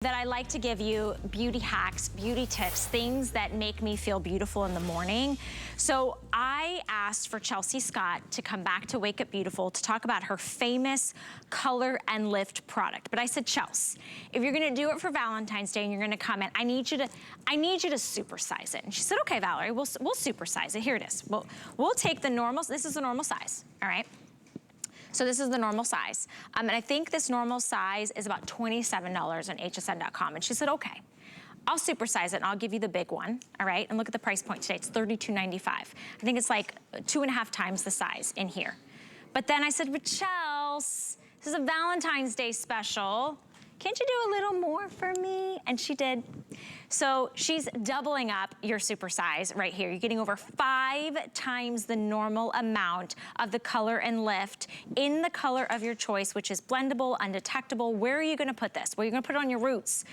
that I like to give you beauty hacks, beauty tips, things that make me feel beautiful in the morning. So I asked for Chelsea Scott to come back to Wake Up Beautiful to talk about her famous Color and Lift product. But I said, Chelsea, if you're gonna do it for Valentine's Day and you're gonna comment, I need you to supersize it. And she said, okay, Valerie, we'll supersize it. Here it is. We'll take the normal, this is the normal size, all right? So this is the normal size. And I think this normal size is about $27 on hsn.com. And she said, okay, I'll supersize it and I'll give you the big one, all right? And look at the price point today, it's $32.95. I think it's like 2.5 times the size in here. But then I said, but Chelsea, this is a Valentine's Day special. Can't you do a little more for me? And she did. So she's doubling up your supersize right here. You're getting over 5 times the normal amount of the Color and Lift in the color of your choice, which is blendable, undetectable. Where are you gonna put this? Well, you're gonna put it on your roots.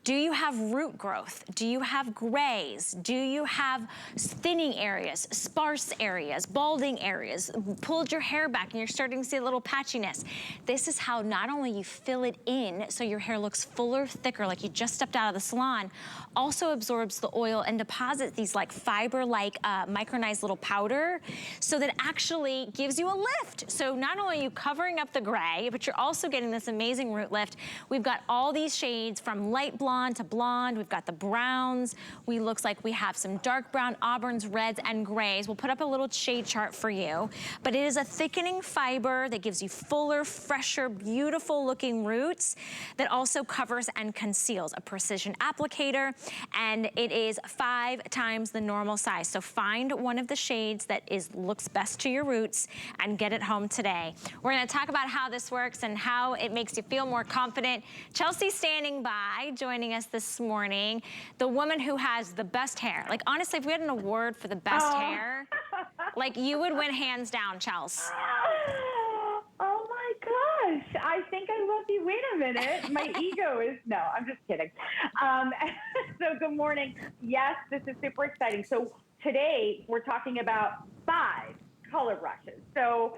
Do you have root growth? Do you have grays? Do you have thinning areas, sparse areas, balding areas, pulled your hair back and you're starting to see a little patchiness? This is how not only you fill it in so your hair looks fuller, thicker, like you just stepped out of the salon, also absorbs the oil and deposits these like fiber-like micronized little powder, so that actually gives you a lift. So not only are you covering up the gray, but you're also getting this amazing root lift. We've got all these shades from light blonde to blonde. We've got the browns. Looks like we have some dark brown, auburns, reds, and grays. We'll put up a little shade chart for you. But it is a thickening fiber that gives you fuller, fresher, beautiful looking roots that also covers and conceals. A precision applicator, and it is 5 times the normal size. So find one of the shades that looks best to your roots and get it home today. We're gonna talk about how this works and how it makes you feel more confident. Chelsea's standing by, joining us this morning, the woman who has the best hair. Like honestly, if we had an award for the best hair, like you would win hands down, Chelsea. Oh my gosh, I think I love you. Wait a minute, my ego is, no, I'm just kidding. So good morning. Yes, this is super exciting. So today we're talking about 5 color brushes. So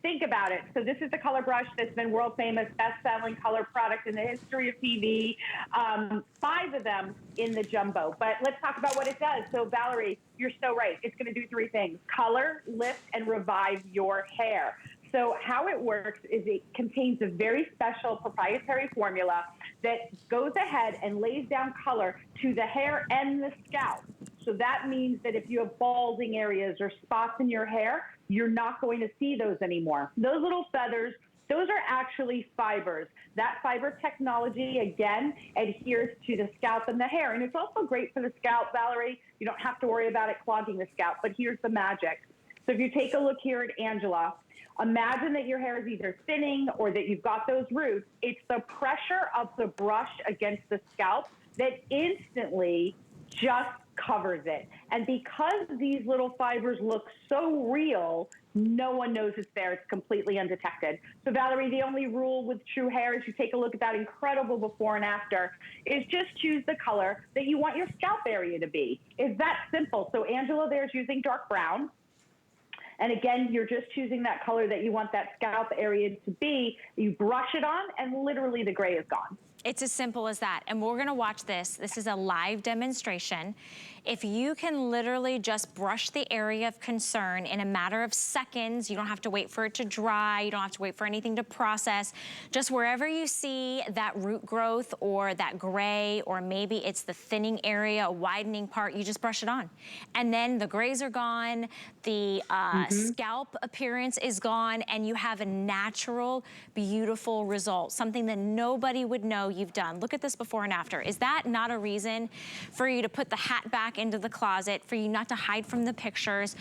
think about it. So this is the color brush that's been world famous, best-selling color product in the history of TV. 5 of them in the jumbo. But let's talk about what it does. So Valerie, you're so right. It's going to do 3 things: color, lift, and revive your hair. So how it works is it contains a very special proprietary formula that goes ahead and lays down color to the hair and the scalp. So that means that if you have balding areas or spots in your hair, you're not going to see those anymore. Those little feathers, those are actually fibers. That fiber technology, again, adheres to the scalp and the hair. And it's also great for the scalp, Valerie. You don't have to worry about it clogging the scalp. But here's the magic. So if you take a look here at Angela, imagine that your hair is either thinning or that you've got those roots. It's the pressure of the brush against the scalp that instantly just covers it. And because these little fibers look so real, no one knows it's there. It's completely undetected. So Valerie, the only rule with True Hair, as you take a look at that incredible before and after, is just choose the color that you want your scalp area to be. It's that simple. So Angela there's using dark brown. And again, you're just choosing that color that you want that scalp area to be. You brush it on and literally the gray is gone. It's as simple as that. And we're gonna watch this. This is a live demonstration. If you can literally just brush the area of concern in a matter of seconds, you don't have to wait for it to dry, you don't have to wait for anything to process. Just wherever you see that root growth or that gray, or maybe it's the thinning area, a widening part, you just brush it on. And then the grays are gone, the scalp appearance is gone, and you have a natural, beautiful result, something that nobody would know you've done. Look at this before and after. Is that not a reason for you to put the hat back into the closet, for you not to hide from the pictures,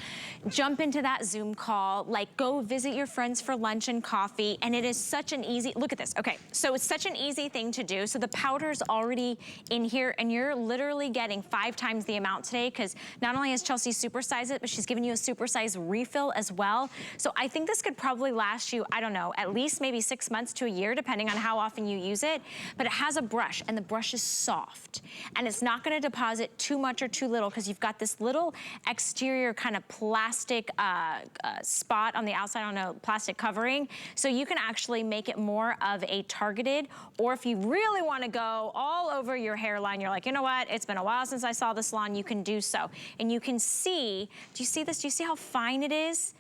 jump into that Zoom call, like go visit your friends for lunch and coffee? And it is such an easy, look at this. Okay, so it's such an easy thing to do. So the powder's already in here and you're literally getting 5 times the amount today, because not only has Chelsea supersized it, but she's giving you a supersize refill as well. So I think this could probably last you, I don't know, at least maybe 6 months to a year, depending on how often you use it. But it has a brush, and the brush is soft, and it's not gonna deposit too much or too too little because you've got this little exterior kind of plastic spot on the outside on a plastic covering. So you can actually make it more of a targeted, or if you really want to go all over your hairline, you're like, you know what, it's been a while since I saw the salon, you can do so. And you can see, do you see this? Do you see how fine it is?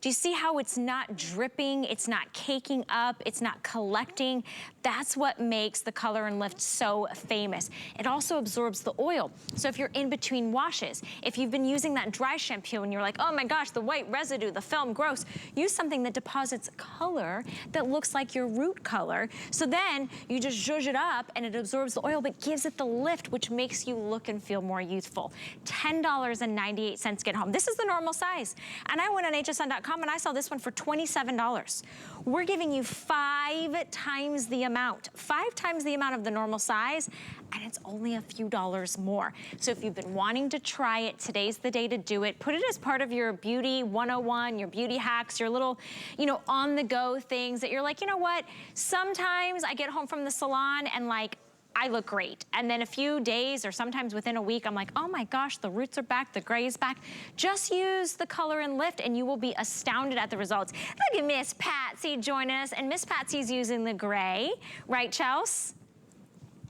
Do you see how it's not dripping, it's not caking up, it's not collecting? That's what makes the Color and Lift so famous. It also absorbs the oil. So if you're in between washes, if you've been using that dry shampoo and you're like, oh my gosh, the white residue, the film, gross, use something that deposits color that looks like your root color. So then you just zhuzh it up and it absorbs the oil, but gives it the lift, which makes you look and feel more youthful. $10.98 get home. This is the normal size. And I went on hsn.com and I saw this one for $27. We're giving you 5 times the amount, 5 times the amount of the normal size, and it's only a few dollars more. So if you've been wanting to try it, today's the day to do it. Put it as part of your beauty 101, your beauty hacks, your little, you know, on the go things that you're like, you know what, sometimes I get home from the salon and like, I look great. And then a few days or sometimes within a week, I'm like, oh my gosh, the roots are back, the gray is back. Just use the Color and Lift and you will be astounded at the results. Look at Miss Patsy joining us, and Miss Patsy's using the gray, right, Chels?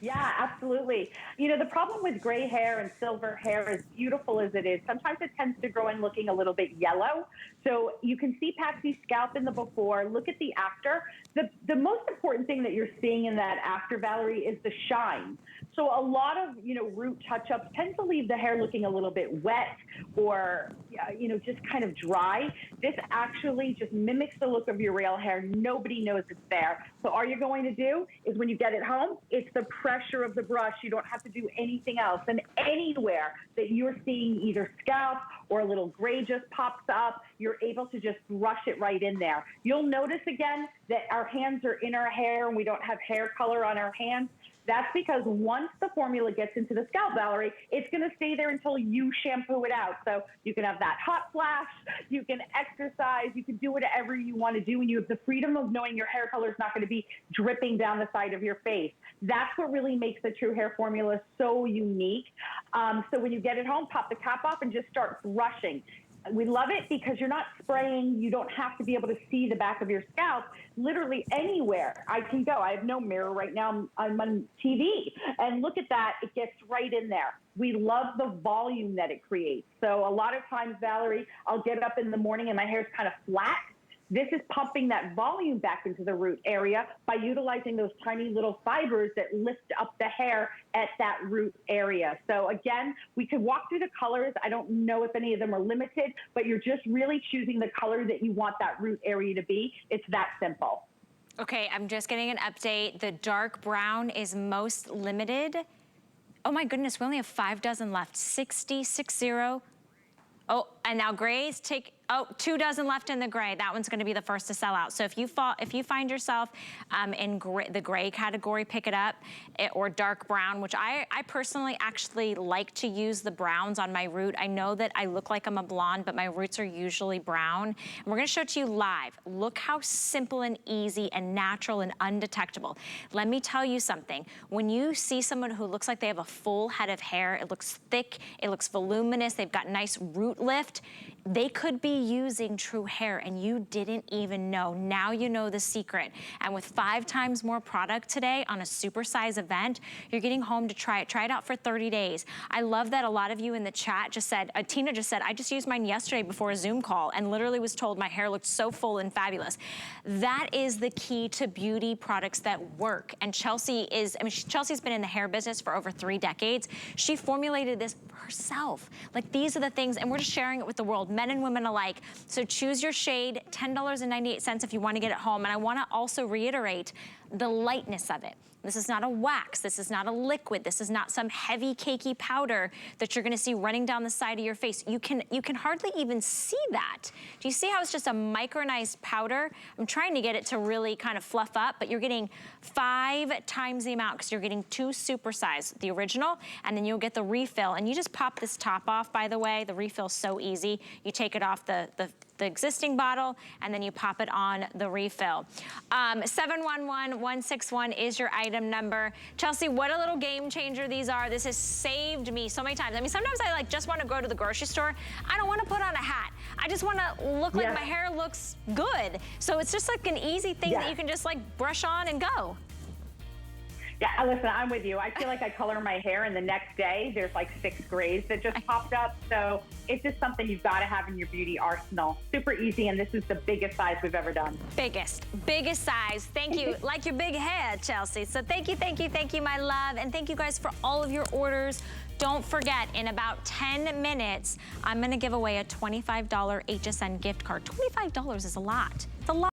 Yeah, absolutely. You know, the problem with gray hair and silver hair, as beautiful as it is, sometimes it tends to grow in looking a little bit yellow. So you can see Patsy's scalp in the before. Look at the after. The most important thing that you're seeing in that after, Valerie, is the shine. So a lot of, you know, root touch-ups tend to leave the hair looking a little bit wet or, you know, just kind of dry. This actually just mimics the look of your real hair. Nobody knows it's there. So all you're going to do is when you get it home, it's the pressure of the brush. You don't have to do anything else. And anywhere that you're seeing either scalp or a little gray just pops up, you're able to just brush it right in there. You'll notice again that our hands are in our hair and we don't have hair color on our hands. That's because once the formula gets into the scalp, Valerie, it's going to stay there until you shampoo it out. So you can have that hot flash, you can exercise, you can do whatever you want to do, and you have the freedom of knowing your hair color is not going to be dripping down the side of your face. That's what really makes the True Hair formula so unique. So when you get it home, pop the cap off and just start brushing. We love it because you're not spraying. You don't have to be able to see the back of your scalp. Literally anywhere I can go. I have no mirror right now. I'm on TV. And look at that. It gets right in there. We love the volume that it creates. So a lot of times, Valerie, I'll get up in the morning and my hair's kind of flat. This is pumping that volume back into the root area by utilizing those tiny little fibers that lift up the hair at that root area. So again, we could walk through the colors. I don't know if any of them are limited, but you're just really choosing the color that you want that root area to be. It's that simple. Okay, I'm just getting an update. The dark brown is most limited. Oh my goodness, we only have 5 dozen left. 60. Oh, and now grays take, 2 dozen left in the gray. That one's gonna be the first to sell out. So if you find yourself in the gray category, pick it up, or dark brown, which I personally actually like to use the browns on my root. I know that I look like I'm a blonde, but my roots are usually brown. And we're gonna show it to you live. Look how simple and easy and natural and undetectable. Let me tell you something. When you see someone who looks like they have a full head of hair, it looks thick, it looks voluminous, they've got nice root lift, they could be using True Hair and you didn't even know. Now you know the secret. And with 5 times more product today on a supersize event, you're getting home to try it. Try it out for 30 days. I love that a lot of you in the chat just said, Tina just said, I just used mine yesterday before a Zoom call and literally was told my hair looked so full and fabulous. That is the key to beauty products that work. And Chelsea is, I mean, Chelsea's been in the hair business for over 3 decades. She formulated this herself. Like, these are the things, and we're just sharing it with the world, men and women alike. So choose your shade, $10.98 if you want to get it home. And I want to also reiterate the lightness of it. This is not a wax, this is not a liquid, this is not some heavy cakey powder that you're gonna see running down the side of your face. You can hardly even see that. Do you see how it's just a micronized powder? I'm trying to get it to really kind of fluff up, but you're getting 5 times the amount because you're getting 2 supersize, the original, and then you'll get the refill. And you just pop this top off, by the way. The refill's so easy. You take it off the the existing bottle, and then you pop it on the refill. 711161 is your item number. Chelsea, what a little game changer these are. This has saved me so many times. I mean, sometimes I just want to go to the grocery store. I don't want to put on a hat. I just want to look like my hair looks good. So it's just like an easy thing that you can just brush on and go. Yeah, listen, I'm with you. I feel like I color my hair and the next day there's 6 grays that just popped up. So it's just something you've got to have in your beauty arsenal. Super easy, and this is the biggest size we've ever done. Biggest size. Thank you. Like your big head, Chelsea. So thank you, my love. And thank you guys for all of your orders. Don't forget, in about 10 minutes, I'm going to give away a $25 HSN gift card. $25 is a lot. It's a lot.